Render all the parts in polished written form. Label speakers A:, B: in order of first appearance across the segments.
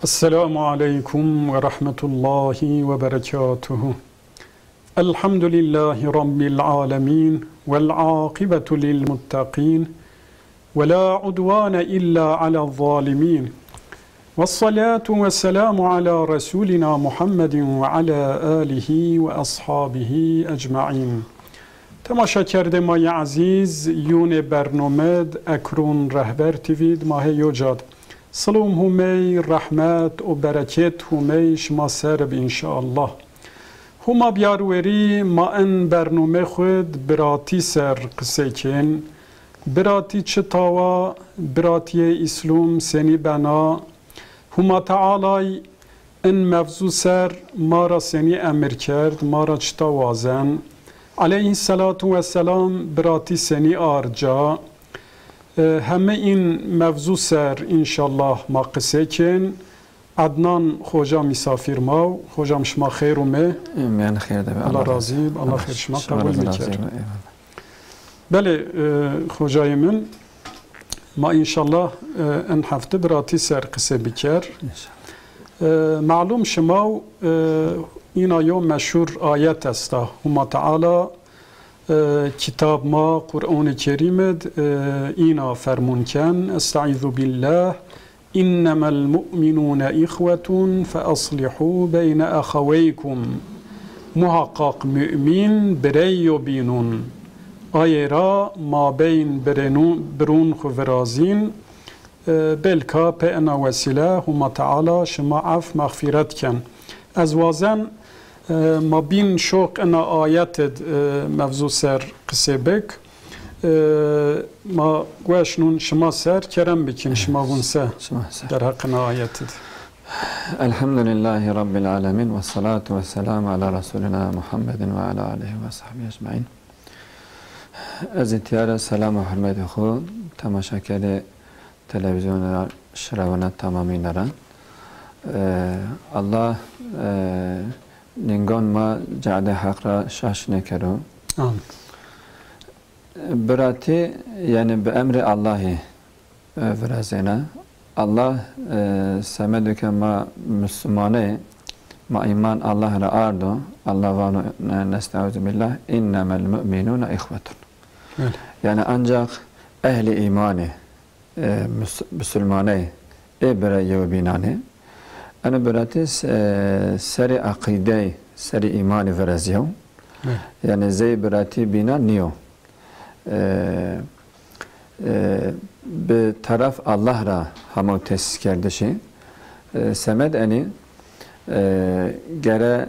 A: Esselamu aleyküm ve rahmetullahi ve berekatuhu. Elhamdülillahi Rabbil alemin vel akibetu lil muttaqin ve la udvane illa ala zalimin. Vessalatu vesselamu ala Resulina Muhammedin ve ala alihi ve ashabihi ecma'in. تماشا کرده مای عزیز یون برنامه اکرون رهبر تیوید ماه یوجاد سلام همی رحمت و برکت همی شما سرب انشاءالله هما بیاروری ما ان برنامه خود براتی سر قصه کن براتی چطاوا براتی اسلام سنی بنا هما تعالی ان مفزو سر ما را سنی امر کرد ما را چطاوازن Aleyhissalatu vesselam birati seni arca همه این موضوع سر انشالله ما قصه کن عدنان خوجا مسافر ما خوجا شما خیر و مه
B: من خیر ده
A: الله راضی الله خیر شما قبول میکرد بله خوجای من ما انشالله ان هفته براتی سر قصه بکر معلوم شما این آیه مشهور آیت است هما تعالی کتاب ما قرآن کریم اینا فرمون کن استعیذ بالله انما المؤمنون اخوة فاصلحوا بین اخویکم محقق مؤمن بری و بینون آیه را ما بین برون خوورازین بلکا په انا وسیله هما تعالی شما عف مغفرت کن از وازن ما بین شوق انا آیت موضوع سر قصه بک ما گوشنون شما سر کرم بکن شما ونسه در حق انا آیت
B: الحمد لله رب العالمين والصلاة والسلام على رسولنا محمد وعلى آله وصحبه أجمعين از اتیار سلام و حرمت خود تماشاگر تلویزیون شراونت تمامی نرن الله نگان ما جعل حق را شاش نکرو براتی یعنی به امر اللهی ورزینه الله سمدو که ما مسلمانه ما ایمان الله را آردو الله وانو نستعوذ بالله انما المؤمنون اخوتون یعنی ancak ehli imani مسلمانه برای و بینانه انا براتی سری عقیده سری ایمان ورزیو یعنی زی براتی بینا نیو به طرف الله را همو تسیس کرده شی سمد انی گره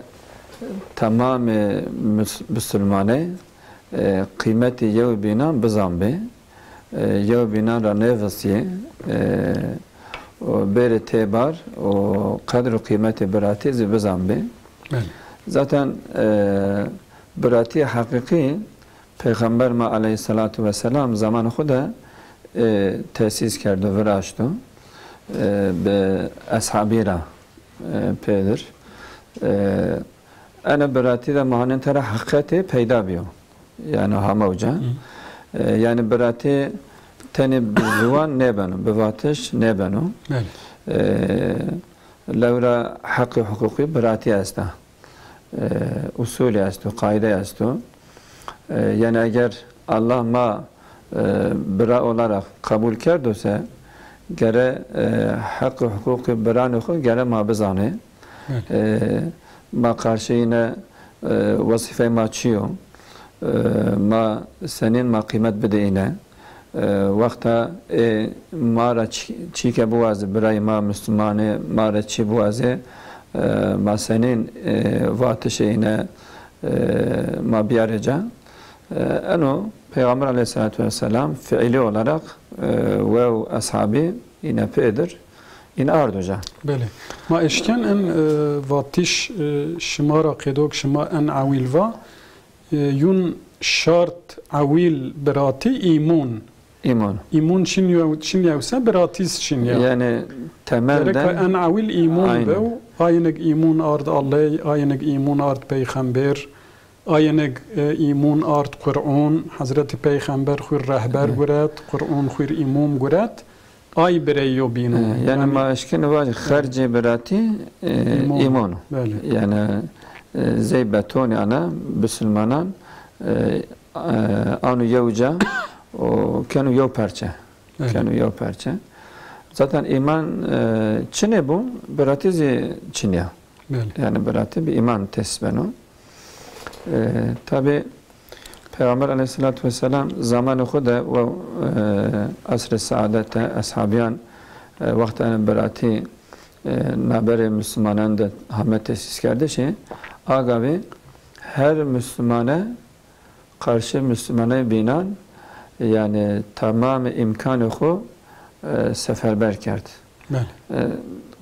B: تمام مسلمانه قیمت یو بینا بزن به یو بینا را نوستیه و بر اعتبار و قدر و قیمت براتی بزن به zaten براتی حقیقی پیغمبر ما علیه السلام زمان خود تأسیس کرد و وراشت به اصحابی را پیدر انا براتی را مهانن تر حقیقت پیدا بیو یعنی هموجه یعنی براتی تنی بزوان نبنو بواتش نبنو لورا حق حقوقی براتی است اصولی است و قاعده است یعنی اگر الله ما برا olarak kabul kerdose gere hak hukuk beran xo gere ma bezane ma karşıyına vazife ma çiyo ما senin ma kıymet bedeyine وقتا ما را چی که بوازه برای ما مسلمانه ما را چی بوازه ما سنین واتش اینه ما بیارجا انو پیغمبر علیه السلام فعلی olarak و اصحابی اینه پیدر این آردوجا
A: بله ما اشکن ان واتش شما را قیدوک شما ان عویل و یون شرط عویل براتی ایمون ایمون چین یوسه براتیز چین یو
B: یعنی temelden
A: en avil iman bev aynek iman ard Allah aynek iman ard peygamber aynek iman ard Kur'an Hazreti Peygamber khur rehber gurat Kur'an khur imam gurat ay bireyo binu.
B: Yani ma eşkin var harcı berati iman. Yani zey beton ana Müslümanan anu yevca o kanu yev parça. Kanu yev parça. Zaten iman Çin'e bu berati Çin'e. Yani berati bir iman tesbenu. Tabi Peygamber aleyhissalatü vesselam zamanı kuda ve asr-ı saadette ashabiyan vaktan berati naberi Müslümanın da hamet tesis kardeşi agavi her Müslümana karşı Müslümana binan yani tamam imkanı ku seferber kerdi.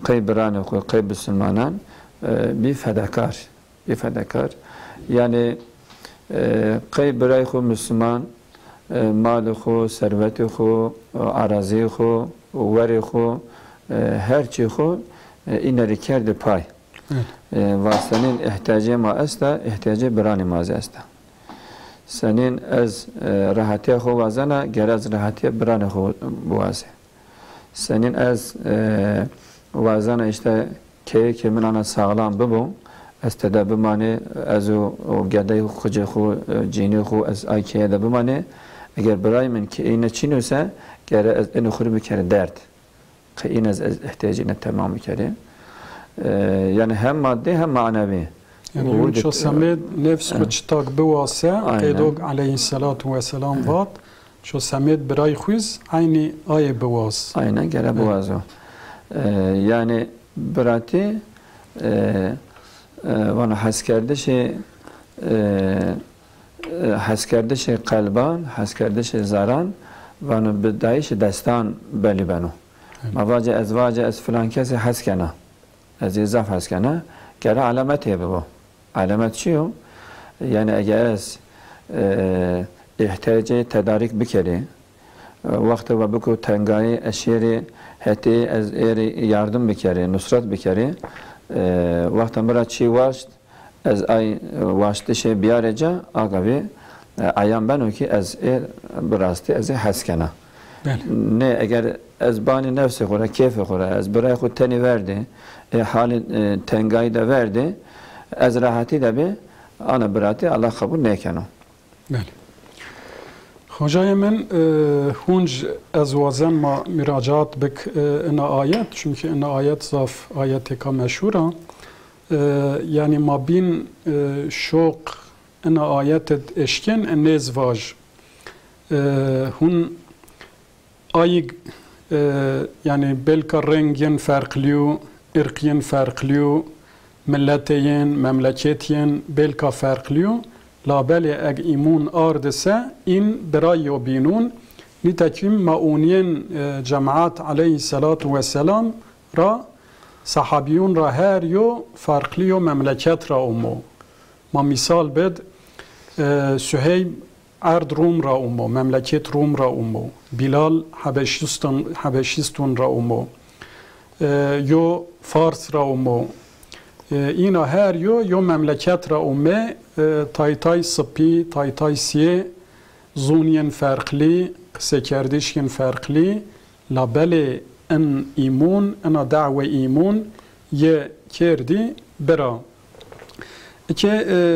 B: Kaybiranı ku kayb Müslümanan bir fedakar yani برای خو مسلمان مال خو ثروت خو عراضی خو وری خو هر چی خو این رو کرده پای و senin ihtiyacı ma است ihtiyacı برای نماز است senin az rahatı خو وازنا گر از rahatı برای خو بوازه senin az وازنا işte ki من ana sağlam bu استدا بمانه از او گدای خوجه خو جینی خو از آیکه ده بمانه اگر برای من که اینه چینوسه گره از اینو خوری بکره درد که این از احتیاجینه تمام میکره yani hem maddi hem manevi.
A: Yani şu samet nefs kuçtak buwasa kedog aleyhissalatu vesselam vat şu samet biray khuz aynı ay buwas.
B: Aynen gere buwazo. Yani birati وانا حس کرده شه قلبان حس کرده شه زاران وانا بدایش دستان بلی بنو مواجه از فلان کسی حس کنه از اضاف حس کنه گره علامته ببو علامت چیو؟ یعنی اگر از احتیاج تدارک بکری وقت و بکو تنگای اشیری حتی از ایری yardım بکری نصرت بکری وقتا برای چی واشت از ای واشته شه بیارجا آقاوی ایام بنو که از براستی از حس کنه نه اگر از بانی نفس خوره کیف خوره از برای خود تنی ورده حال تنگایی ده ورده از راحتی ده به آن براتی الله قبول نکنه
A: بله Hocaya men hunc ez wazan ma müracaat bik ina ayet çünkü ina ayet zaf ayeteka meşhura yani ma bin şok ina ayetet eşken nezvaj hun ayık yani belka rengin farklı ırkın farklı milleteyin memleketiyin belka farklı labeli eg imun ardese in berayo binun nitekim mauniyen cemaat aleyhissalatu vesselam ra sahabiyun ra her yo farklı memleket ra umu ma misal bed Süheyb Erd Rum ra umu memleket Rum ra umu Bilal Habeşistan ra umu yo Fars ra umu اینا هر یو مملکت را اومه تایتای سپی تایتای سیه زونین فرقلی قصه کردشین فرقلی لابلی ان ایمون انا دعوه ایمون یه کردی برا که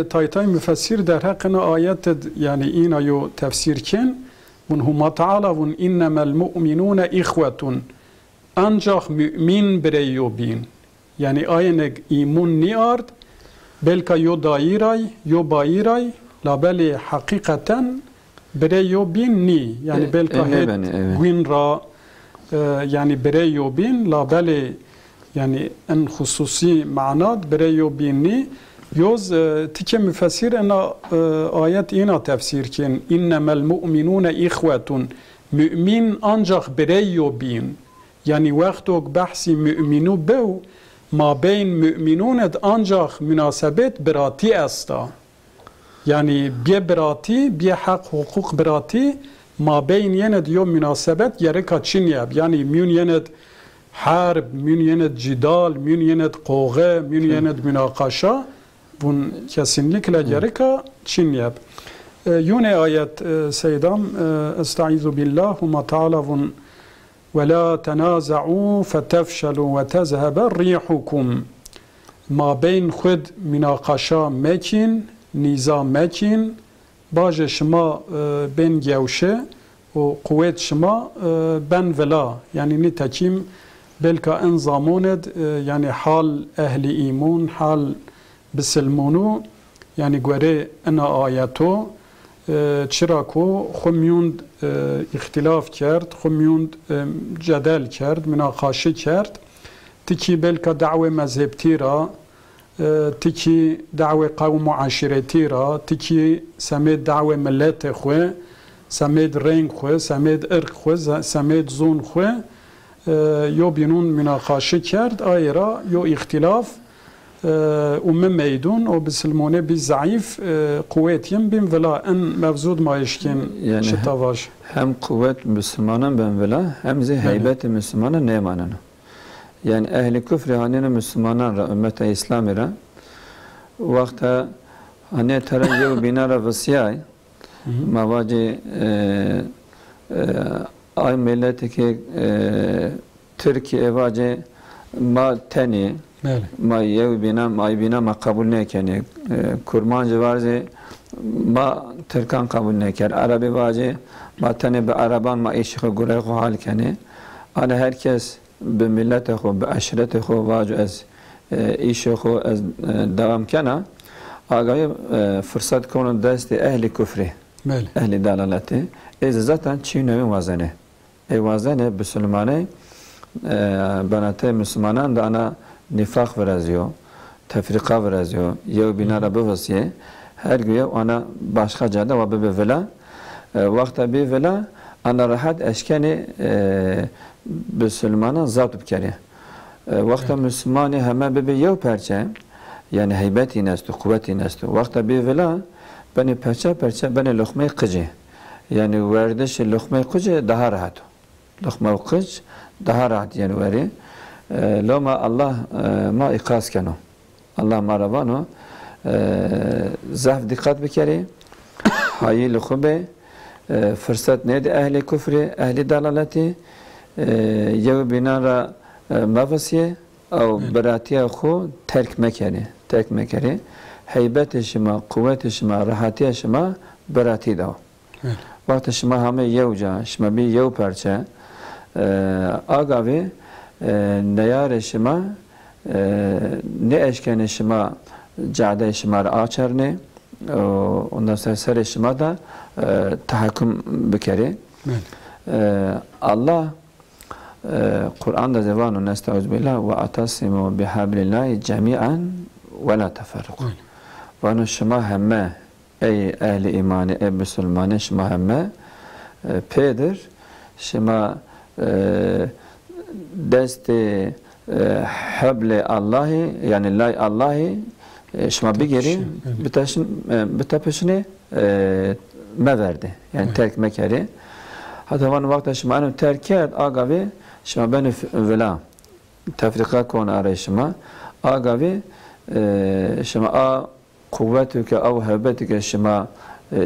A: تایتای مفسر در حقنا آیت یعنی اینا یو تفسیر کن ون هما تعالی ون انما المؤمنون اخوتون انجاخ مؤمن بریو بین yani aynek imun ni ard belka yo dairay yo bairay labeli hakikaten bire yo bin ni yani belka het gwin ra yani bire yo bin labeli yani en hususi manat bire yo bin ni yoz tike müfessir ena ayet ina tefsir kin innemel mu'minune ihvetun mümin ancak bire yo bin yani vaktok bahsi müminu bev ما بین مؤمنونت ancak münasebet birati asta. Yani bir birati, bir hak hukuk birati ma beyn yenet yo münasebet yeri kaçın yap. Yani mün yenet harb, mün yenet cidal, mün yenet kavga, mün yenet münakaşa bun kesinlikle yeri kaçın yap. Yine ayet seydam estaizu billah huma ta'ala bun وَلَا تَنَازَعُوا فَتَفْشَلُوا وَتَذْهَبَ رِيحُكُمْ ما بین خود مناقشه مکن نیزا مکن باج شما بین گوشه و قوت شما بن ولا یعنی نتکیم بلکه انزاموند یعنی حال اهل ایمون حال بسلمونو یعنی گوره انا آیتو چرا کو خمیوند اختلاف کرد خمیوند جدل کرد مناقشه کرد تکی بلکه دعوه مذهبتی را تکی دعوه قوم و عشیرتی را تکی سمید دعوه ملت خواه سمید رنگ خواه سمید ارق خواه سمید زون خواه یو بینون مناقشه کرد آی را یو اختلاف میدون و بسلمونه بی ضعیف قوتیم بیم ولا ان مفزود مایشکین
B: yani
A: شتاواش
B: hem kuvvet Müslümanın ben vela hem de heybet Müslümanın neymanın. Yani ehli küfri hanine Müslümanın ra ümmete İslam'ı ra vakta hani tara yev binara vasiyay mavaci ay milleti ki Türkiye evaci ma teni ma yev bina ma bina ma kabul nekeni kurmancı varzi ma Türkan kabul neker Arabi vaci ma teni be Araban ma işi gurey hal keni ana herkes به ملت خو به عشرت خو واجو از ایش خو از دوام کنه آگاهی فرصت کنن دست اهل کفری اهل دلالتی از zaten چی نوی وزنه ای وزنه بسلمانه بنات مسلمانان da ana nifak verezio tefrika verezio yev binara bevasiye her güye ona başka cadde ve bebe vela vakta bir vela ana rahat eşkeni Müslümanın zat bikeri. Vakta Müslümanı hemen bebe yev perçe yani heybet inestu, kuvvet inestu. Vakta bir vela beni perçe beni lokmayı kıcı. Yani verdiş lokmayı kıcı daha rahat. Lokmayı kıcı daha rahat yani veri. Loma Allah ma ikaz kenu. Allah marabano zaf dikkat bikeri. Hayil khube fırsat neydi ehli küfri, ehli dalaleti yev binara mavasiye او براتیا خو ترک مکری هیبت شما قوت شما راحتی شما براتی دو وقت شما همه یو جا شما بی یو پرچه آگاوی نیار شما نه اشکن شما جعده شما را آچرنه ondan sonra sere şima da tahakküm bikeri Allah Kur'an'da zevanu nestağuzbillah ve atasimu bihablillahi cemi'an ve la teferruku ve onu şima hemme ey ehli imani ey müslümanı şima hemme pedir şima desti habli Allahi yani lay Allahi şima bir geri bitapeşini me verdi yani terk mekeri hatta van vakti şima anu terk et agavi şima beni vela tefrika konu arayışıma agavi şima a kuvvetüke av heybetüke şima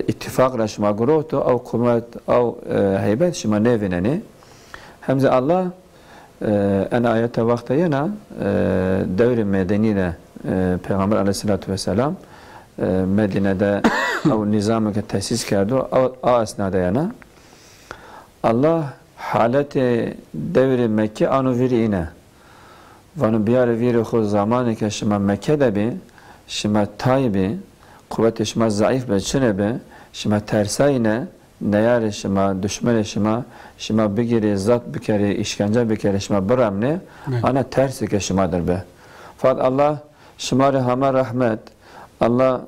B: ittifakla şima guruhtu av kuvvet av heybet şima nevineni hem de Allah en ayette vakti yana devri medeniyle Peygamber aleyhissalatü vesselam Medine'de o nizamı tesis kerdi o esnada yana Allah haleti devri Mekke anu viri ine vanu biyar viri khu zamanı ke şima Mekke'de bi şima taybi kuvveti şima zayıf be çine be şima tersayine neyar şima düşman şima bigiri zat bikeri işkence bikeri şima bıramne ana tersi ke şimadır be fakat Allah şimari hama rahmet Allah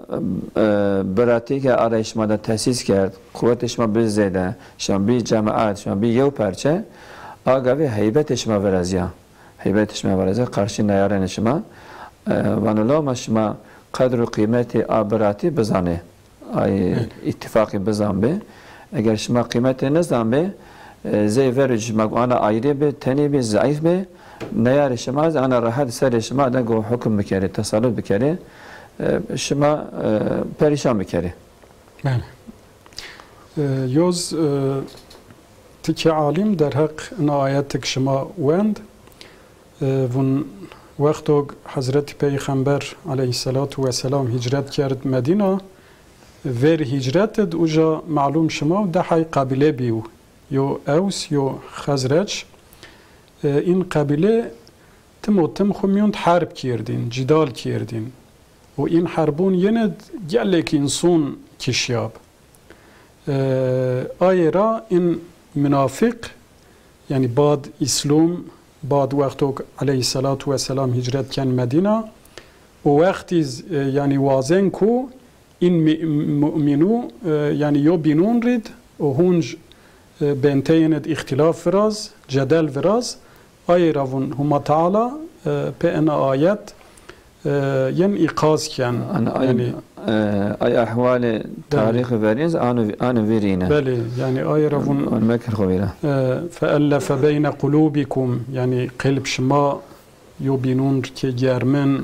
B: bırati ke arayışmada tesis kerd kuvvet şima bir zede şima bir cemaat şima bir yev perçe agavi heybet şima verazya heybet şima verazya karşı neyaren şima vanulama şima kadru kıymeti abırati bizane ay ittifakı bizan be eğer şima kıymeti ne zan be zey verici ana ayrı be teni be zayıf be neyar şima ana rahat ser şima da go hüküm bikeri tasallut bikeri şima perişan bikeri
A: yoz تکی عالم در حق این آیت شما وند ون وقتی حضرت پیغمبر علیه السلام هجرت کرد مدینه ور هجرت اوجا معلوم شما ده های قبیله بیو یو اوس یو خزرج این قبیله تم خمیوند حرب کردین جدال کردین و این حربون یند گلک انسان کشیاب آیه را این منافق یعنی بعد اسلام بعد وقتی علیه السلام هجرت کن مدینه و وقتی یعنی وازن کو این مؤمنو یعنی یو بینون رید و هونج بینتیند اختلاف فراز جدل فراز آیه راون هما تعالی به این آیت یعنی ایقاز کن
B: یعنی ای احوال تاریخ ورینز آن ویرینه
A: بله یعنی آیه راون
B: مکر خویره
A: فألف بین قلوبکم یعنی قلب شما یو بینون که گرمن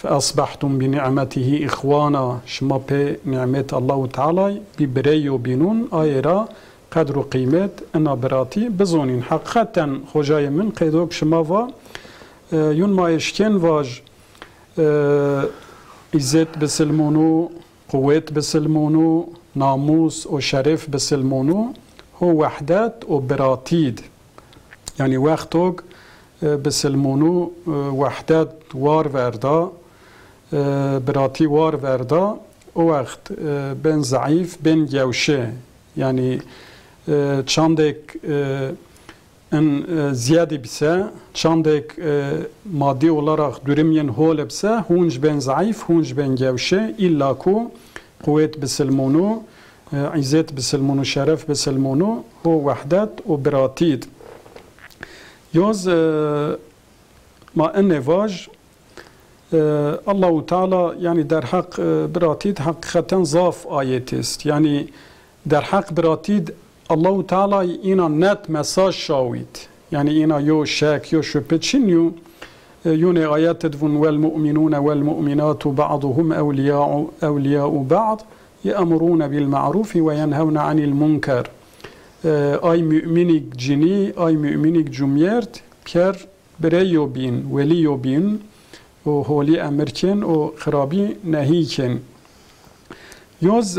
A: فأصبحتم بنعمته إخوانا شما به نعمت الله تعالى ببري وبينون آيرا قدر وقيمت انا براتي بزونين حقيقة خجاي من قيدوك شما و يون ما يشكن واج عزت بسلمونو قوت بسلمونو ناموس وشرف بسلمونو هو وحدات وبراتيد يعني وقتوك بسلمونو وحدات وار وردا براتی وار وردا او وقت بین ضعیف بین گوشه یعنی چندک ان زیادی بسه چندک مادی olarak dürümyen hol bise hunj ben zayıf hunj ben gevşe illa ku kuvvet beselmunu izzet beselmunu şeref beselmunu o vahdet o beratid yoz ma enne vaj Allahu Teala yani der hak beratid hakikaten zaf ayet ist. Yani der hak beratid Allahu Teala ina net mesaj şavit. Yani ina yo şek yo şüphe çinyo yine ayet edvun vel mu'minuna vel mu'minatu ba'duhum evliya'u ba'd ye'muruna bil ma'ruf ve yenhevna anil munkar. Ay müminik cini ay müminik cumyert ker bereyo bin veliyo bin و هولی امرکن و خرابی نهیکن یوز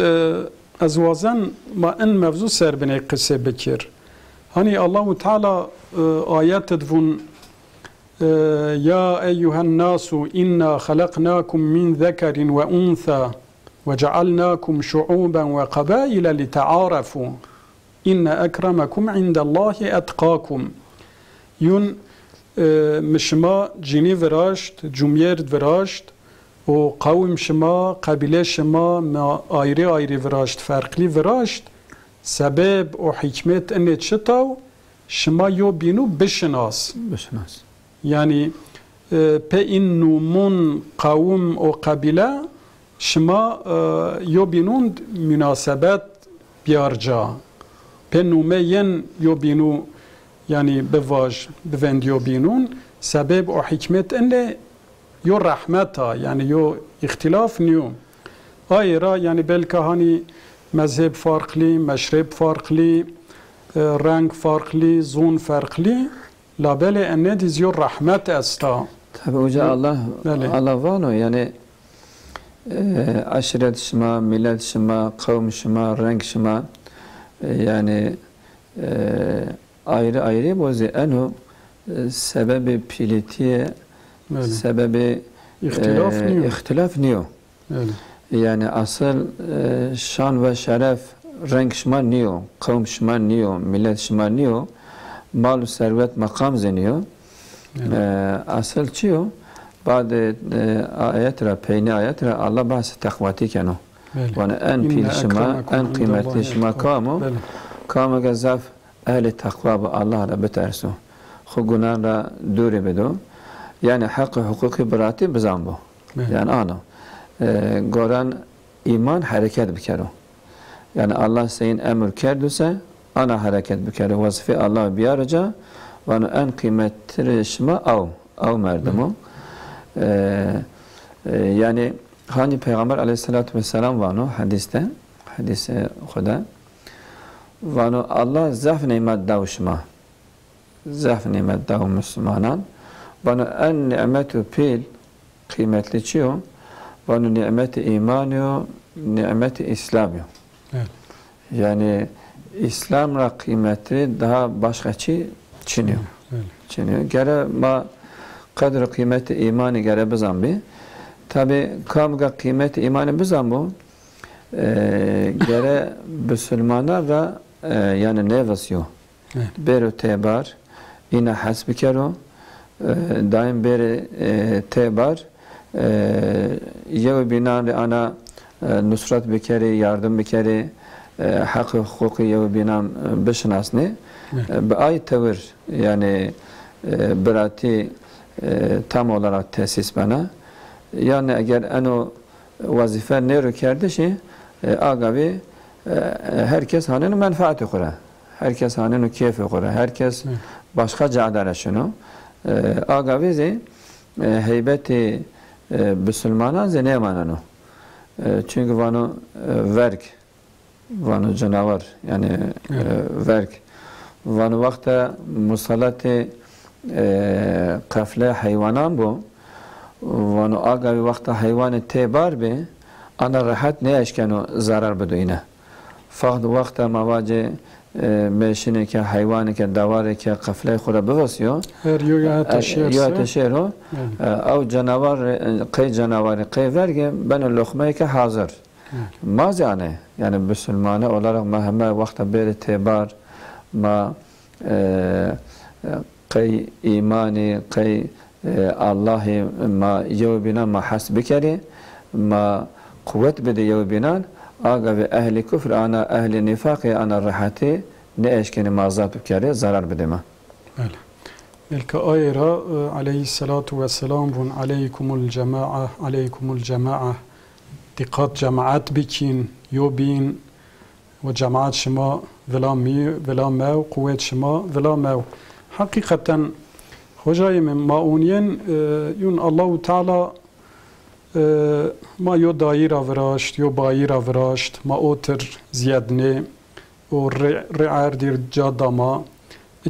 A: از وازن ما این موضوع سر بنی قصه بکر هنی الله تعالی آیت دون یا ایها الناس انا خلقناكم من ذكر وانثى وجعلناكم شعوبا وقبائل لتعارفوا ان اكرمكم عند الله اتقاكم یون مشما جنی وراشت جمعیرد وراشت و قوم شما قبیله شما ما آیری آیری وراشت فرقلی وراشت سبب و حکمت انه چطاو شما یو بینو بشناس یعنی په این نومون قوم و قبیله شما یو بینوند مناسبت بیارجا په نومه ین یو بینو yani bevaj bevendiyo binun sebep o hikmet enle yo rahmeta yani yo ihtilaf niyo ayra yani belki hani mezhep farklı meşrep farklı renk farklı zon farklı labele enne diziyor rahmet esta
B: tabi hoca Allah vano yani aşiret şima millet şima kavm şima renk şima yani ayrı ayrı bozu enu sebebi pilitiye sebebi ihtilaf niyo yani asıl şan ve şeref renk şma niyo kavm şma niyo millet şma niyo mal servet makam zeniyor asıl çiyo bazı ayetler peyni ayetler Allah bahsi takvati kenu yani en pil şma en kıymetli şma kamu gazaf ehli takva bu Allah'a betersu. Xu gunan ra dure bedo. Yani hakkı hukuki birati bizan bu. Yani ana. Goran iman hareket bikero. Yani Allah seyin emir kerdüse ana hareket bikero. Vazife Allah biyaraca ve en kıymetli şima av merdimu. Yani hani Peygamber aleyhissalatu vesselam var no hadiste. Hadise Xuda. Vano Allah zaf nimet dav şma. Zaf nimet dav Müslümanan. Vano en nimetu pil kıymetli çiyo. Vano nimeti imanı, nimeti İslam'ı.
A: Evet.
B: Yani İslam'la kıymeti daha başka çiniyor. Çiniyor. Gere ma kadr kıymeti imanı gere bizan bi. Tabi kamga kıymeti imanı bizan bu. Gere Müslümana ve yani nevasyo. Beru tebar ina hasbikero daim beri tebar yev binan ana nusrat bikeri yardım bikeri hakkı hukuki yev binan bişnasni be ay tevir yani birati tam olarak tesis bana yani eğer eno vazife nero kerdişi agavi herkes hanının menfaati kura. Herkes hanının keyfi kura. Herkes başka cadara şunu. Agavi heybeti Müslümana ne manano. Çünkü vanu verk, vanu canavar yani verk. Vanu vakta musalati kafle hayvanan bu. Vanu agavi vakta hayvanı tebar bi. Ana rahat ne eşkenu zarar beduyne. Fahd vakta mavace meşine ke hayvanı ke davarı ke kafle khura bevasyo.
A: Her ya
B: teşero. Av canavar kay canavarı kay verge ben lokmaya ke hazır. Mazane yani Müslümane olarak mahemme vakta beri tebar ma kay imani kay Allah'ı ma yevbina ma hasbikeri ma kuvvet bede yevbinan aga ve ehli küfr ana ehli nifakı ana rahati ne eşkeni mazat bükeri zarar bedeme.
A: Öyle. Belki ayra aleyhissalatu vesselam bun aleykumul cema'a dikkat cemaat bikin yobin ve cemaat şema vela mev kuvvet şema vela mev hakikaten hocayım mauniyen yun Allahu Teala ما یو دایره وراشت یو بایره وراشت ما اوتر زیادنه و رعر دیر جادا ما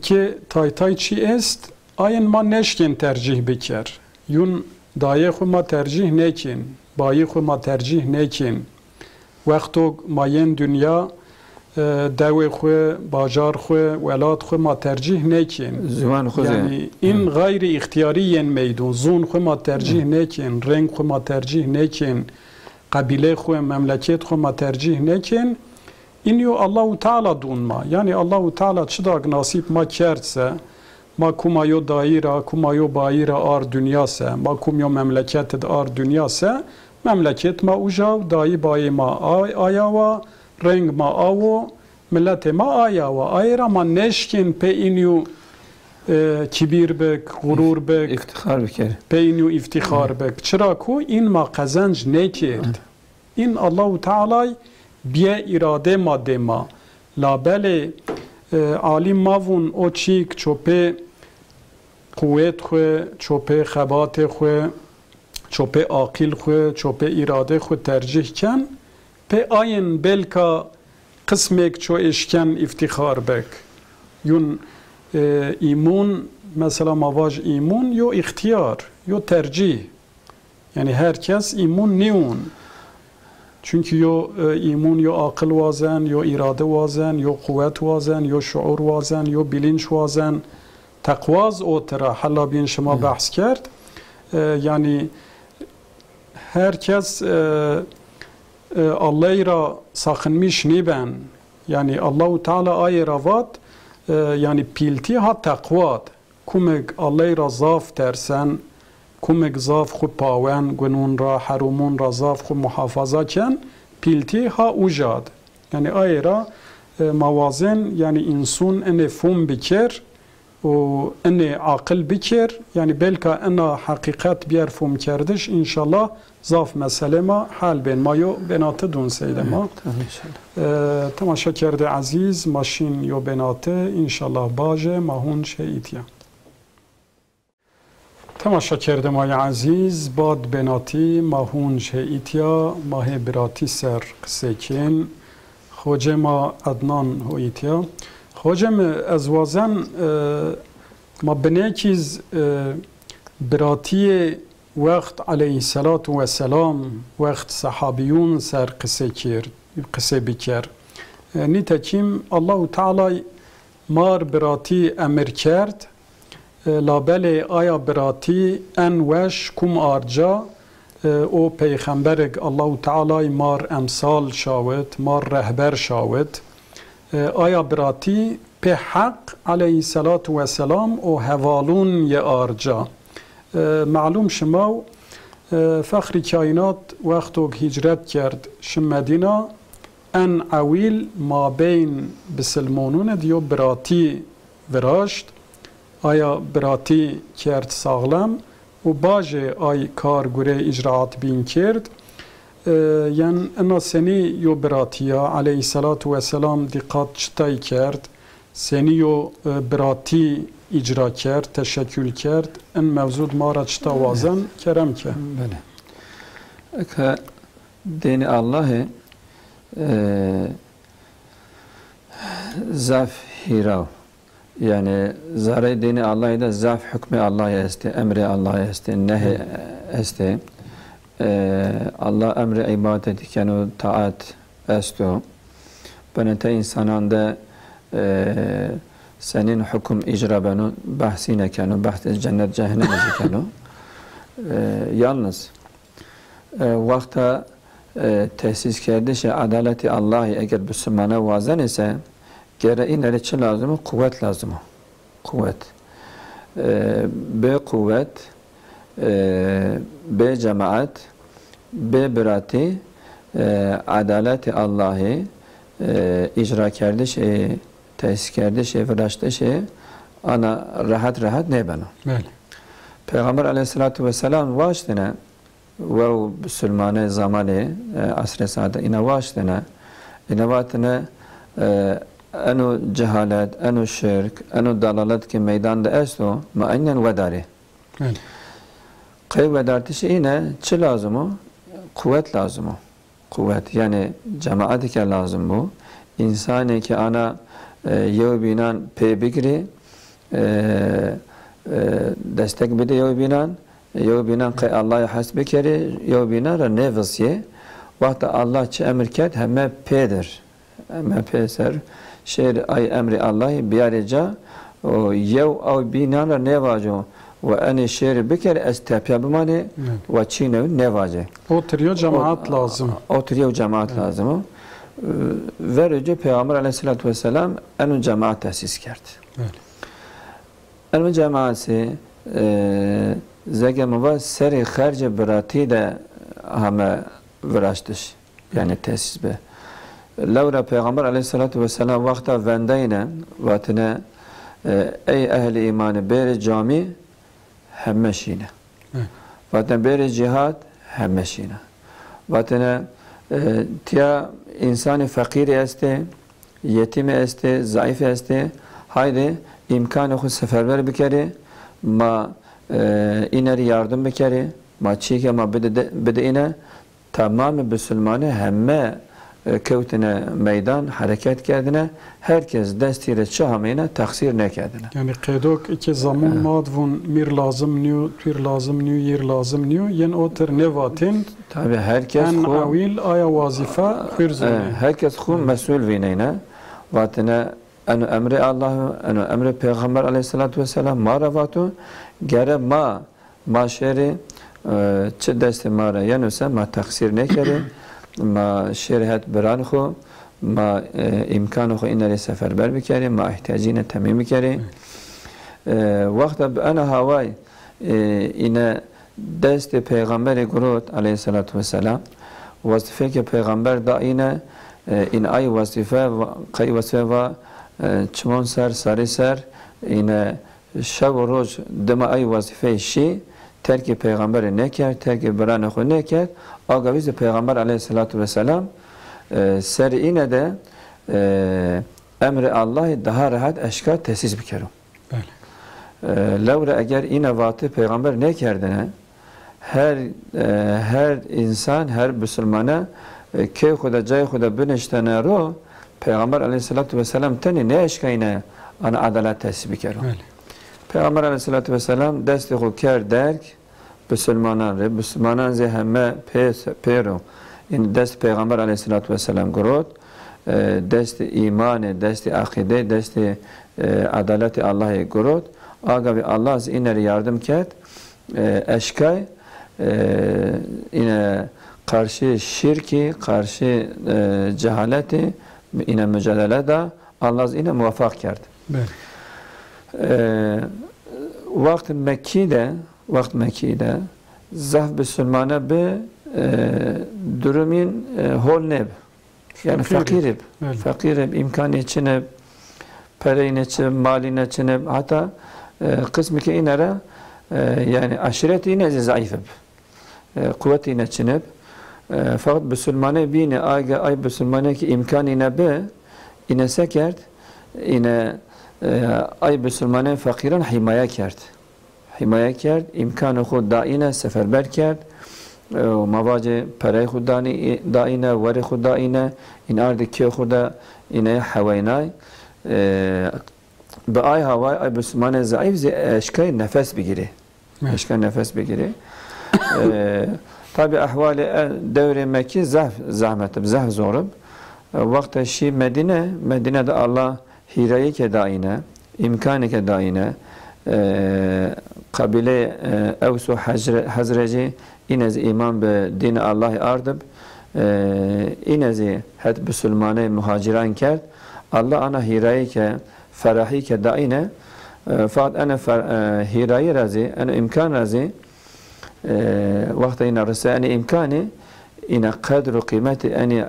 A: که تای چی است آین ما نشکن ترجیح بکر یون دایه خو ما ترجیح نکن بایی خو ما ترجیح نکن وقتو ماین دنیا دوی خو باجار خو ولاد خو ما ترجیح نکن
B: زمان خو
A: یعنی این غیر اختیاری میدون زون خو ما ترجیح نکن رنگ خو ما ترجیح نکن قبیله خو مملکت خو ما ترجیح نکن این یو الله تعالی دون ما یعنی الله تعالی چدا نصیب ما کردسه ما کما یو دایره کما یو بایره آر دنیا سه ما کم یو مملکت آر دنیا سه مملکت ما اوجاو دایی بای ما آیا و رنگ ما آو ملت ما آیا و آیرا ما نشکن پی اینیو کبیر بک غرور بک
B: افتخار بکر
A: پی اینیو افتخار بک چرا کو این ما قزنج نکرد این الله تعالی بیا اراده ما دما لابل عالم ماون او چیک چوپه قوت خو چوپه خبات خو چوپه عاقل خو چوپه اراده خو ترجیح کن pe ayın belka kısmek ço eşken iftihar bek. Yun imun mesela mavaj imun yo ihtiyar yo tercih. Yani herkes imun neun. Çünkü yo imun yo akıl vazen yo irade vazen yo kuvvet vazen yo şuur vazen yo bilinç vazen takvaz o tera halla bin şema bahs kert. Yani herkes Allah'ı sakınmış ne ben yani Allahu Teala ayra vat yani pilti ha takvat kumek Allah'ı zaf dersen kumek zaf khu pawen gunun ra harumun ra zaf khu muhafaza ken pilti ha ujad yani ayra mavazen yani insun ene fum bikir و انی عاقل بکر یعنی بلکه انا حقیقت بیار فهم کردش انشالله زاف مسئله ما حل بین ما یو بناته دون سیده ما تماشا کرده عزیز ماشین یو بناته انشالله باجه ما هون شیئیتیا تماشا کرده ما عزیز باد بناتی ما هون شیئیتیا ما براتی سر قسه کن خوجما عدنان هویتیا خوجم از وازن ما بنیکیز براتی وقت علیه الصلاة و السلام وقت صحابیون سر قصه بکر نیتکیم الله تعالی مار براتی امر کرد لابل آیا براتی ان وش کم آرجا او پیغمبرگ الله تعالی مار امثال شاود مار رهبر شاود آیا براتی به حق علیه الصلاة و السلام او حوالون ی آرجا معلوم شما فخر کائنات وقتی هجرت کرد شم مدینه ان اویل ما بین بسلمانون دیو براتی وراشت آیا براتی کرد ساغلم و باجه آی کارگوره اجراعات بین کرد یعنی انا سنی یو براتیا علیه الصلاة و السلام دقات چتای کرد سنی یو براتی اجرا کرد تشکل کرد ان موضوع ما را چتا وازن کرم که
B: بله که دین الله زف هیراو yani zare dini Allah'ı da zaf hükmü Allah'a esti, emri Allah'a esti, nehi esti. Allah emri ibadet ediken o taat estu. Benete insananda senin hüküm icra benu bahsine kenu, bahs cennet cehennem kenu. Yalnız vakta tesis kerdi adaleti Allah'ı eğer Müslümana vazen ise gereği nerede lazım? Kuvvet lazım. Kuvvet. B kuvvet, B cemaat, B birati, adaleti Allah'ı icra kerdi tesis kerdi veraştı ana rahat ne bana. Peygamber aleyhissalatu vesselam vaştına ve Müslümane zamanı asr-ı saada ina vaştına ina vatına انو جهالت انو شرک انو دلالت که میدان ده استو ما اینن وداره قیب ودارتش اینه چه لازمه؟ قوت لازمه قوت یعنی جماعتی که لازم بو انسانی که آنا یو بینان پی بگیری دستک بده یو بینان قی الله حس بکری یو بینان را نفسیه وقت الله چه امر کرد همه پیدر همه پیسر شیر ay emri Allah'ı biyarıca yev av binana ne vaco ve eni şeri bir estepya bimani ve çiğnevi ne vace.
A: Oturuyor cemaat lazım.
B: Oturuyor cemaat lazım. Verici Peygamber aleyhissalatü vesselam enu cemaat tesis kerdi. Enu cemaati zegem ve seri harcı birati de hame veraştış. Yani tesis be. Levra Peygamber aleyhissalatu vesselam vakta vendeyne vatine ey ehli imanı beri cami hemmeşine. Vatine beri cihad hemmeşine. Vatine tiya insani fakir este, yetim este, zayıf este. Haydi imkanı xud seferber bikeri ma ineri yardım bikeri ma çiğke ma bide tamam Müslümanı hemme kevtine meydan hareket kerdine herkes destire çahamine taksir ne kerdine.
A: Yani qedok iki zaman madvun mir lazım niyo, pir lazım niyo, yer lazım niyo, yen otur nevatin.
B: Tabi herkes
A: en avil aya vazife firzune.
B: Herkes xun mesul vineyne. Vatine enu emri Allah'ı, enu emri Peygamber aleyhissalatu vesselam maravatu gere ma şeri çi desti mara yenuse ma taksir ne kere ما شرهت بران خو ما امکان خو این ری سفربر بکری ما احتیاجین تمیم بکری وقت انا هوای این دست پیغمبر گروت علیه الصلاة والسلام وظیفه که پیغمبر دا این ای وظیفه قی وظیفه و چمون سری سر این شب و روز دم ای وظیفه شی terk peygamberi ne kerd, terk beran xwe ne kerd, agaviz Peygamber aleyhissalatu vesselam serine de emri Allah'ı daha rahat eşkar tesis bikerim. Levre eğer ine vatı Peygamber ne kerdine her insan, her Müslümana key xuda cay xuda biniştene ro Peygamber aleyhissalatu vesselam teni ne eşkayne ana adalet tesbih kero. Peygamber aleyhissalatu vesselam desti xu ker derk Müslümanan re, Müslümanan zehemme pero. In dest Peygamber aleyhissalatu vesselam grot, desti imanı, desti akide, desti adaleti Allah'a grot. Aga ve Allah ineri yardım ket, eşkay, yine karşı şirki, karşı cehaleti, yine mücadele da Allah yine muvaffak kerdi. Vakt Mekki'de zaf Müslümana bir durumin hol neb. Yani fakirib, imkanı içine, pereyin içine, malin içine, hatta kısmı ki inere yani aşireti yine zayıfıb. Kuvveti yine içine. Fakat Müslümana bine ay Müslümana ki imkanı yine be yine sekert, yine ay Müslümana fakiran himaya kert. Himaya kert, imkanı khud daine seferber kert. Mavacı parayı khud daine, veri khud daine, in ardı ki khuda yine havaynay. Be ay havay ay Müslümana zayıf eşkay nefes bigiri. Eşkay nefes bigiri. Tabi ahvali devre Mekki zahmetib, zorub. Vakti şi Medine'de Allah hirayı ke daine, imkanı ke daine, kabile Evsu Hazreci inez iman be din Allah'ı ardıb, inezi het Müslümanı muhaciran kert, Allah ana hirayı ke, ferahi ke daine, fakat ana hirayı razi, ana imkan razi, وقت إن رساني إمكاني إن قدر قيمتي أني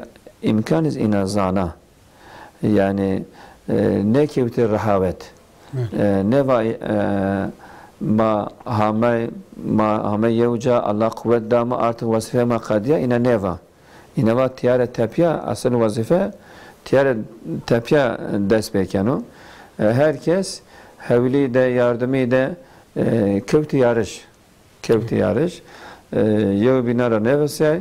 B: إمكاني إن زانا يعني نكيوت الرهاوت نبا ما همي يوجا الله قوة دام أرت وظيفة ما قادية إن نبا إنما تيار تبيا أصل وظيفة تيار تبيا دست بكانو herkes havli de yardımı da kötü yarış yev binara nevese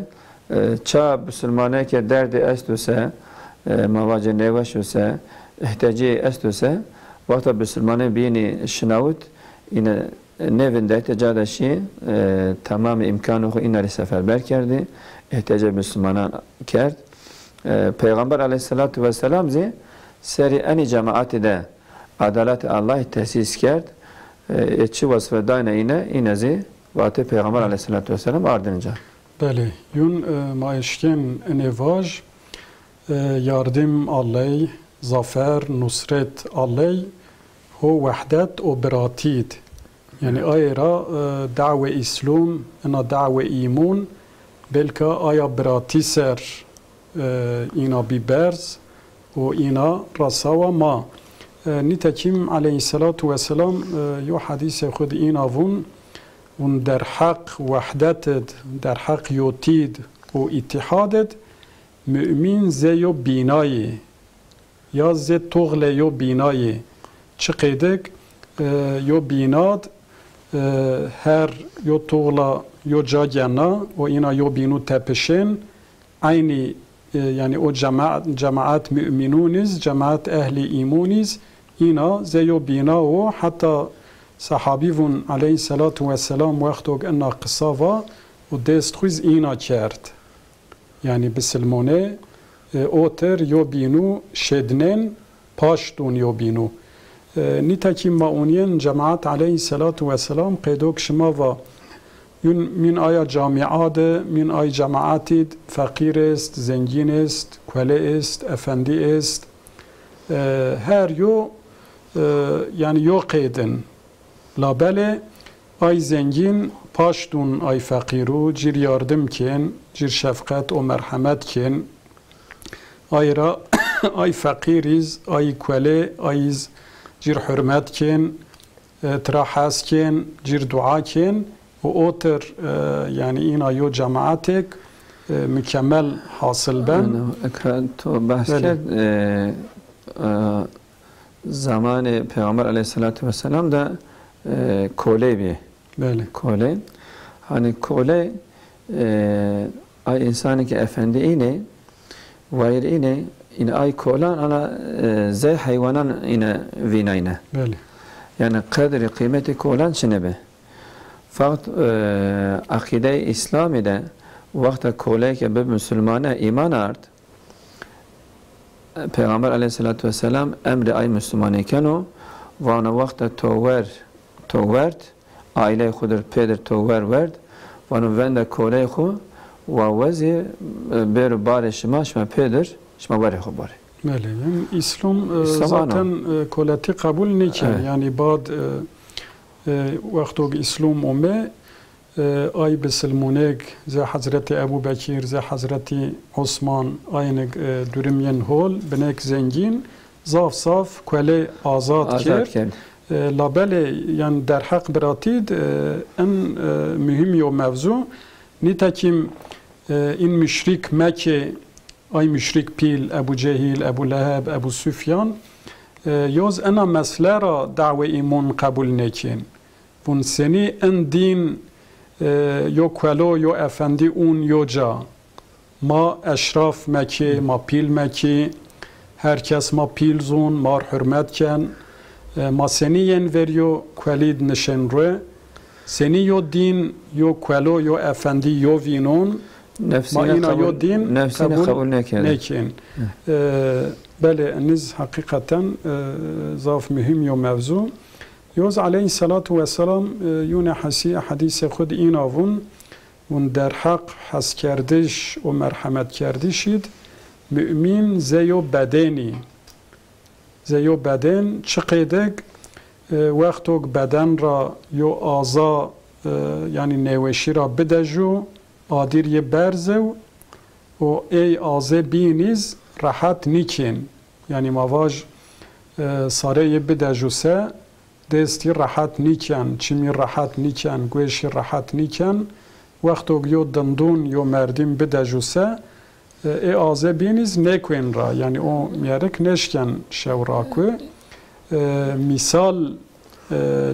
B: ça Müslümane ke derdi estuse mavace neveşuse ihtiyacı estuse vakta Müslümane bini şinavut yine nevinde ihtiyacı tamam imkanı inari seferber kerdi ihtiyacı Müslümana kert Peygamber aleyhissalatu vesselam seri eni cemaati de adalet Allah tesis kert etçi vasfedayna inezi Vate Peygamber aleyhissalatu vesselam ardınca.
A: Beli, yun maişken nevaj yardım aley, zafer, nusret aley, ho vahdet o beratid. Yani ayra da've İslam, ena da've iman, belki aya berati ser ina biberz, o ina rasava ma. Nitekim aleyhissalatu vesselam yo hadise khud ina vun, und der hak vahdeted, der hak yotid o itihadet mümin ze yo binayi ya ze togle yo binayi çıkıdık yo binad her yo togla yo cagena o ina yo binu tepeşen aynı yani o cemaat müminuniz cemaat ehli imaniz ina ze yo bina o hatta sahabivun aleyhissalatu vesselam vaktok enna kısava o destruiz ina kert. Yani bisilmone oter yo binu şednen paştun yo binu. Nitekim mauniyen cemaat aleyhissalatu vesselam qedok şima va yun min aya camiade min ay cemaatid fakir est, zengin est, köle est, efendi est. Her yo yani yo qedin. La bele ay zengin paştun ay fakiru cir yardım ken, cir şefkat o merhamet ken, ayra ay fakiriz, ay köle, ay cir hürmet ken, trahas ken, cir dua ken, o otur yani ina yo cemaatek mükemmel hasıl ben.
B: To bahseder zamanı Peygamber aleyhissalatu vesselam da kole bir.
A: Böyle.
B: Kole. Hani kole ay insanı ki efendi ini وایل این آی کلان انا زی حیوانان این ویناینه
A: بله
B: یعنی قدر قیمت کلان چنه به فقط عقیده اسلامی ده وقت کله که به مسلمانه ایمان آرد پیغمبر علیه السلام امر ای مسلمانه کنو و آن وقت توورد عائله خود پیدر توور ورد و آن وند کله خود و وزی بر بار شما پیدر شما باره خود باره
A: بله yani İslam zaten koleti kabul niçin yani bad vakti İslam ome ay besilmonek ze Hazreti Ebu Bekir ze Hazreti Osman aynı dürümyen hol benek zengin zaf saf kole azat kir labele yani der hak beratid en mühim yo mevzu nitekim in müşrik Mekke ay müşrik pil Ebu Cehil, Ebu Leheb, Ebu Süfyan yoz ena meslera da've iman kabul nekin bun seni en din yo kwelo yo efendi un yo ca ma eşraf meki ma pil meki herkes ma pil zon ma hürmet ken ma seni yen veriyor kwelid nişen re seni yo din yo kwelo yo efendi yo vinon
B: nefsine kabul nekin
A: bele niz hakikaten zaf mühim yo mevzu Yoz aleyhissalatu vesselam yine hadise khud inavun un der hak has kerdiş o merhamet kerdişid mümin zeyo bedeni zeyo beden çıkıdık vaktok beden ra yo aza yani neveşi ra bedaju adir ye berzev o ey aze biniz rahat nikin yani mavaj sare ye bedaju se دستی راحت نیکن چمی راحت نیکن گوشی راحت نیکن وقتی یو دندون یو مردم بده جوسه ای آزه بینیز نکوین را یعنی او میارک نشکن شوراکو مثال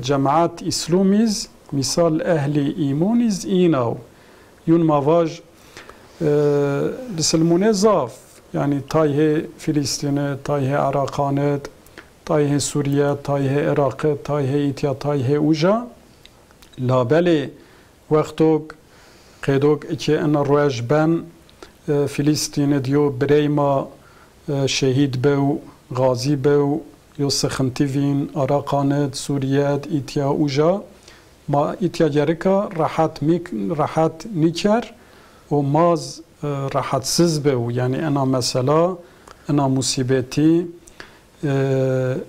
A: جماعت اسلامیز مثال اهل ایمونیز ایناو یون مواج بسلمونه زاف یعنی تایه فلسطینه تایه عراقانت تایه سوریه، تایه عراق، تایه ایتیا، تایه اوجا لابلی وقتوک قیدوک که ان روش بن فلسطین دیو بریما شهید بو غازی بو یو سخنتیوین عراقانت سوریه ایتیا اوجا ما ایتیا جرکا راحت نیکر و ماز راحت سز بو یعنی انا مثلا انا مصیبتی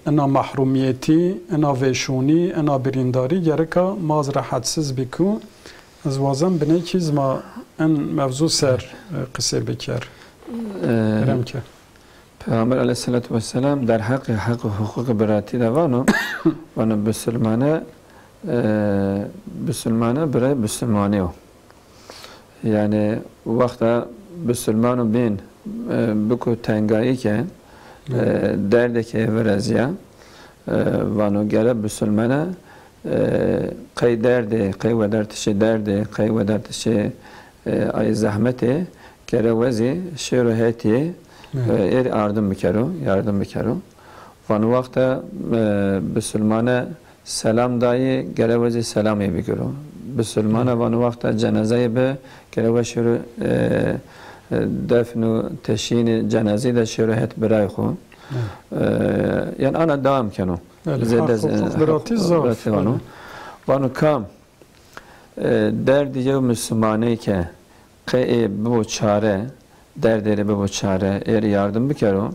A: انا محرومیتی انا ویشونی انا برینداری گرکا ماز راحتسز بکو از وازم بنی چیز ما ان موضوع سر قصه بکر برم که
B: پیغمبر علیه السلام در حق حقوق براتی دوانو وانو بسلمانه برای بسلمانیو یعنی وقتا بسلمانو بین بکو تنگایی که derdeki verezya vano gele Müslümana kay derdi kay vedartişi derdi kay vedartişi ay zahmeti gele vezi şerheti er yardım bikeru vano vakta Müslümana selam dayı gele vezi selamı bikeru Müslümana vano vakta cenazeye be gele veşru دفن و تشیین جنازه در شرایط برای خود یعنی آن دام کنو وانو کام درد یو مسلمانی که قیه بو چاره دردی بو چاره ایر yardım بکرو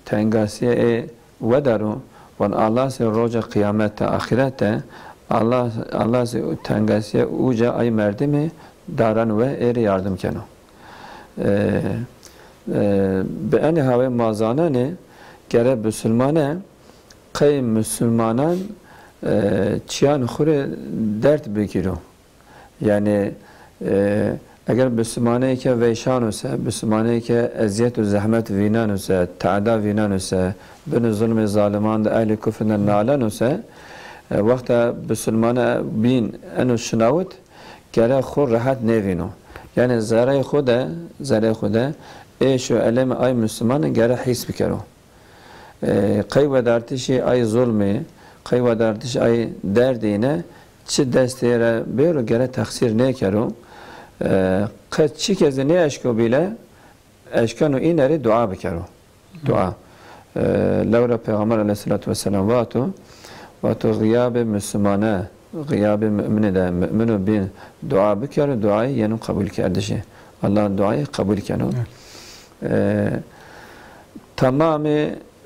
B: تنگاسیه ای ودارو وان الله سی روز قیامت آخرت الله سی تنگاسیه اوجا ای مردمی دارن و ایر yardım کنو به ان هوای مازانه گره مسلمانه قی مسلمانان چیان خوره درد بگیرو یعنی اگر مسلمانه که ویشان وسه مسلمانه که اذیت و زحمت وینان وسه تعدا وینان وسه بن ظلم ظالمان ده اهل کفر نالان وسه وقت مسلمانه بین انو شناوت گره خور راحت نوینو یعنی زره خوده شو علم أي مسلمان جرى حس بكرو قي ودارتش أي ظلم قي ودارتش أي دردينه چه دستیره بیرو گره تقصیر نکرو قد چی کسی نه اشکو بیله اشکانو این اری دعا بکرو دعا لورا پیغمبر علیه السلام واتو غیاب مسلمانه غیاب مؤمنه ده مؤمنو بین دعا بکرو دعای یعنی قبول کردشه الله دعای قبول کنو تمام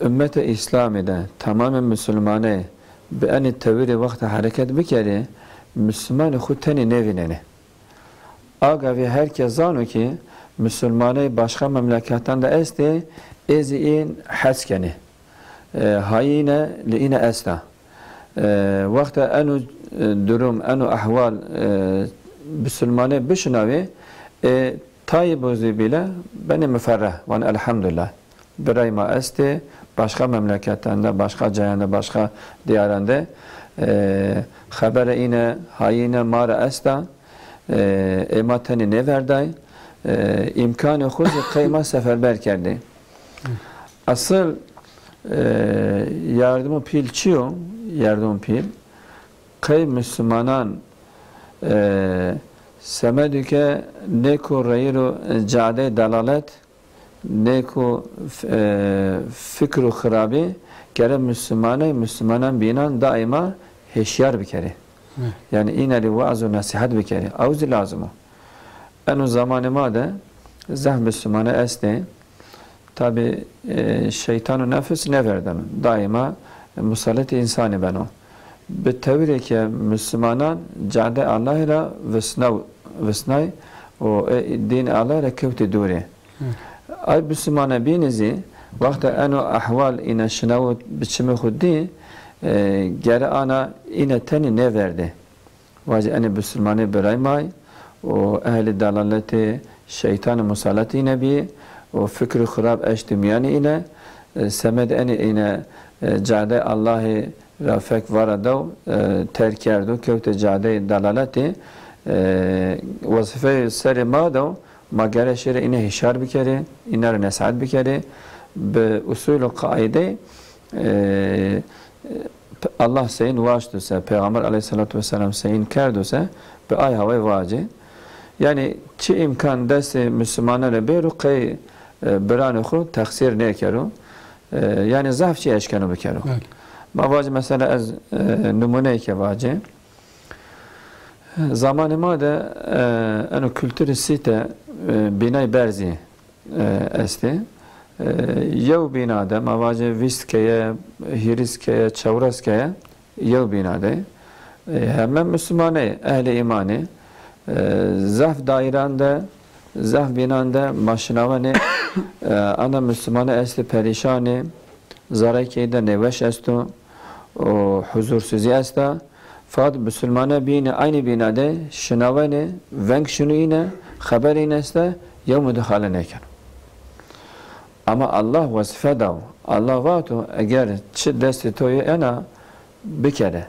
B: ümmet İslami de tamam Müslümane به ان التویر وقت حرکت بکره مسلمان خود تنی نویننه آگاهی هر کس زانو که مسلمانای başka memleketten de este از این حس کنه هاینه لینه استا وقت انو durum انو احوال مسلمانه بشنوه تای بوزی بیله بنی مفرح وان الحمدلله برای ما استه başka memleketlerde, başka cayanda, başka diyarında habere ine hayine mara esta emateni ne verday imkanı huz kıyma seferber kerdi. Asıl yardımı pil çiyo, yardım pil kıy Müslümanan semedüke neko rayiro cade dalalet neko fikr و خرابی گره مسلمانان بینان دائما هشیار بکره yani اینری وعظ و نصیحت بکره اوز لازمه انو زمان ما ده زهم مسلمانه استه tabi şeytan و nefis neverdن daima musallat insani beno بالتوری که مسلمانان جاده الله را وسنای و دین الله را کفت دوره ay Müslümana binizi vakti eno ahval ine şınavut biçimi khuddi geri ana ine teni ne verdi vaci ene Müslümanı biraymay o ehli dalaleti şeytanı musallati nebi o fikri khurab eştimiyani ine semed ene ine cade Allah'ı rafek varadav terk erdu kevte cade dalaleti vazife seri madav ما گره شیر اینه هشار بکره اینه رو نصیحت بکره به اصول و قاعده الله سین واشتوسه پیغمبر علیه السلام سین کردوسه به آی هوای واجه یعنی چه امکان دست مسلمانه رو بیرو قی بران خود تقصیر نکرو یعنی ضعف چی اشکنو بکرو ما واجه مثلا از نمونه که واجه زمان ما ده انو kültür site binay berzi este yev binada mavaje vistkeye hiriskeye çavraskeye yev binada hemen Müslümane ehli imani zaf dairanda zaf binanda maşinavane ana Müslümane este perişani zarakeyde neveş esto o huzursuzی است فقط مسلمانه بین aynı binada şınavane venk şunu yine haberin este ya müdahale neker. Ama Allah vazife dav. Allah vato eğer çi desti toyu ena bir kere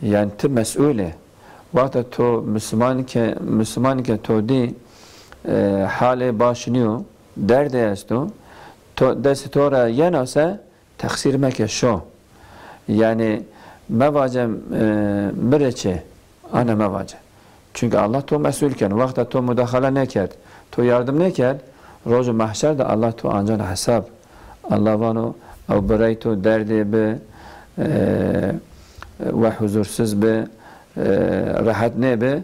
B: yani te mes'ule vato to Müslüman ke to di hale başınıyor derde esto to desti tora yenase taksir meke şo yani mevacem mireçe ana mevacem. Çünkü Allah to mesulken vakta to müdahale nekerd, to yardım nekerd, rozu mahşerde Allah to ancak hesap. Allah vano ev birey to derdi be ve huzursuz be rahat ne be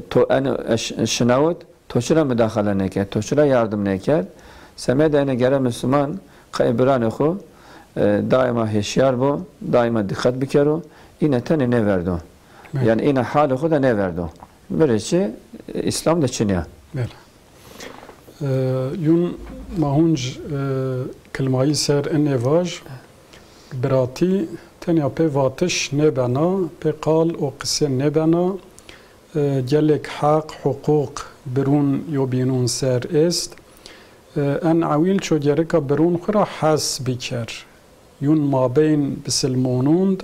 B: to en şınavut to şuna müdahale nekerd, to şuna yardım nekerd. Semede ene gere Müslüman kaybıran oku daima heşyar bu, daima dikkat bikeru, yine tane ne verdi? Yani yine hali huda ne verdi? Böylece İslam da çiniyor.
A: Yun mahunc kelmayı ser en evaj, berati tenya pe vatış ne bana, pe kal o kısse ne bana, gelek hak, hukuk برون يبينون سر است ان عويل شو جركا برون خرا حس بكر يون ما بين بسلمونوند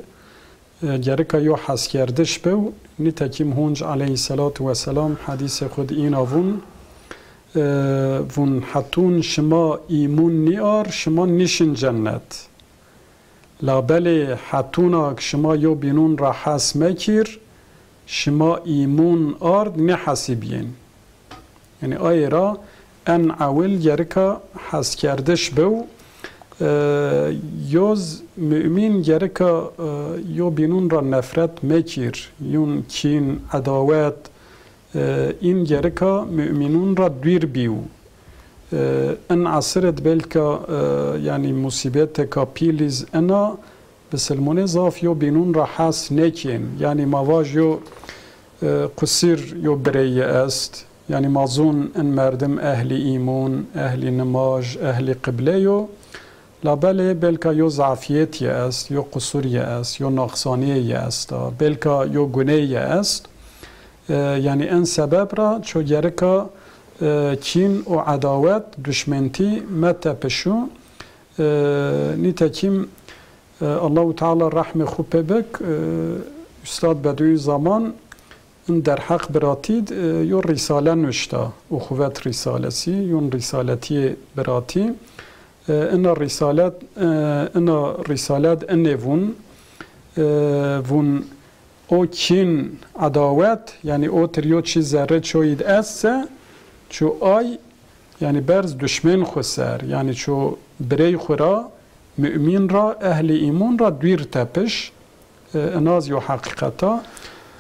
A: جركا يو حس كردش بو نتاكيم هونج عليه الصلاة والسلام حديث خود إين أفون ون حتون شما ایمون نیار شما نیشن جنت لابلی حتونا شما یو بینون را حس مکیر شما ایمون آرد نحسیبین یعنی آیه را ان اول یرکا حس کردش بو یوز مؤمن یرکا یو بینون را نفرت مکیر یون کین عداوت این یرکا مؤمنون را دویر بیو ان عصرت بلکا یعنی مصیبت کا پیلیز انا بسلمونه زاف یو بینون را حس نکین یعنی مواج یو قصیر یو بریه است یعنی مازون ان مردم اهل ایمون اهل نماز اهل قبله یو لابله بلکا یو ضعفیتی است یو قصوری است یو نقصانی است بلکا یو گناهی است یعنی این سبب را چو یرکا کین و عداوت دشمنتی مت پشو نیتکیم الله تعالی رحم خوب بک استاد بدوی زمان در حق براتید یو رساله نوشتا اخوت رسالتی یون رسالتی براتی این رسالت انوون او کین عداوت یعنی او تریو چی ذره چوید است چو آی یعنی برز دشمن خسر یعنی چو بری خورا مؤمن را اهل ایمون را دویر تپش اناز یو حقیقتا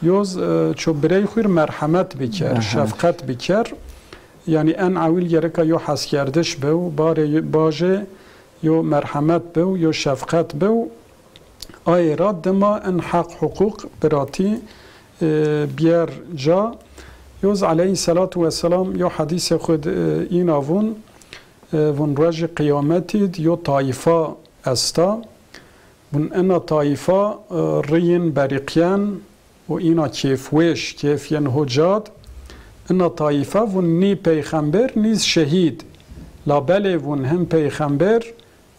A: یوز چو بری خور مرحمت بکر شفقت بکر یعنی ان اول یرکا یو حس کردش بو باجه یو مرحمت بو یو شفقت بو آی را دما ان حق حقوق براتی بیار جا یوز علیه السلام یو حدیث خود این آون ون روز قیامتید یو طایفه استا ون انا طایفه رین بریقیان و اینا کیفوش کیفین حجاد انا طایفه ون نی پیغمبر نیز شهید لابله ون هم پیغمبر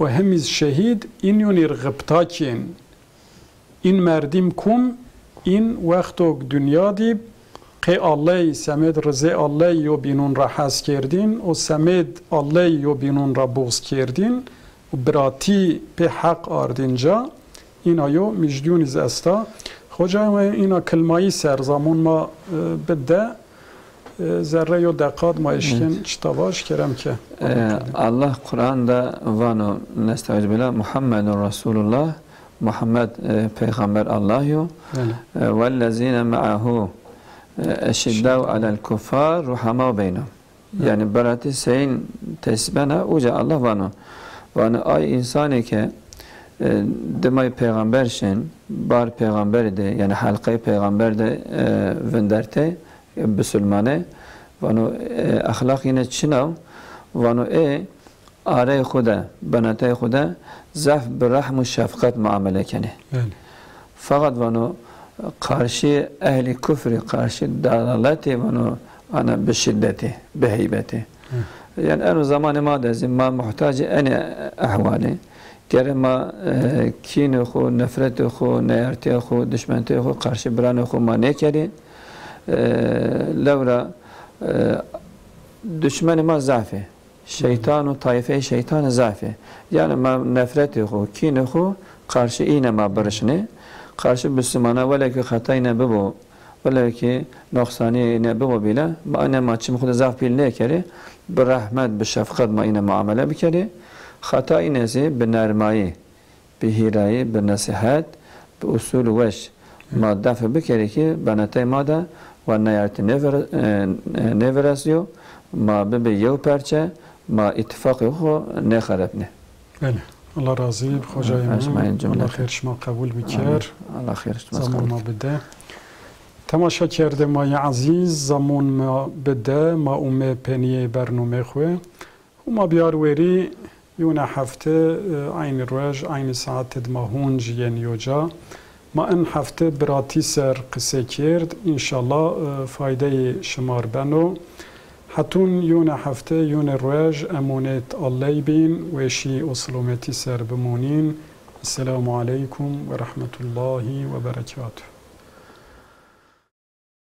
A: و همیز شهید این یونیر غبتاکین این مردم کم این وقتو دنیا دیب قی الله سمید رضی الله یو بینون را حس کردین و سمید الله یو بینون را بغض کردین و براتی به حق آردین جا این آیو مجدونیز استا خوجا اینا کلمایی سرزامون ما بده ذره یو دقات ما اشکن چطاباش کرم که
B: الله قرآن دا وانو نستعجب الله محمد رسول الله محمد پیغمبر الله یو والذین معه اشداء على الكفار رحماء بینهم یعنی براتی سین تسبنه اوجا الله وانو آی انسانی که دمای پیغمبر شن بار پیغمبر ده یعنی حلقه پیغمبر ده وندرته بسلمانه وانو اخلاق اینه چنو وانو آره خدا بناته خدا زف برحم و شفقت معامله کنه فقط وانو قارشی اهل کفر قارشی دلالته وانو انا بشدته بهیبته یعنی انو زمان ما دازیم ما محتاج این احواله دیگر ما کین خو نفرت خو نیارتی خو دشمنتی خو قارشی بران خو ما نکردیم لورا دشمن ما ضعفه şeytan و طایفه şeytan ضعفه yani ما نفرت خو کین خو قارشی اینه ما برشنه قارشی بسمانه ولی که خطایی نببو ولی که نقصانی نببو بیله ما اینه ما چیم خود ضعف پیل نکره برحمت بشفقت ما اینه معامله بکره خطایی نزی به نرمایی به هیرایی به نصیحت به اصول وش ما دفع بکره که بناتای ما ده و نیارت نورسیو ما ببی یو پرچه ما اتفاقی خو نخربنه
A: بله الله راضی خوجای من الله خیر شما قبول بکر
B: الله خیر شما
A: زمان ما بده تماشا کرده مای عزیز زمان ما بده ما اومه پنیه برنامه خواه و ما بیار وری یون هفته عین روز عین ساعت دماهونج یعنی جا ما این هفته براتی سر قصه کرد انشالله فایده شمار بنو حتون یون هفته یون روز امونت الله بین وشی و سلامتی سر بمونین السلام علیکم و رحمت الله و برکاته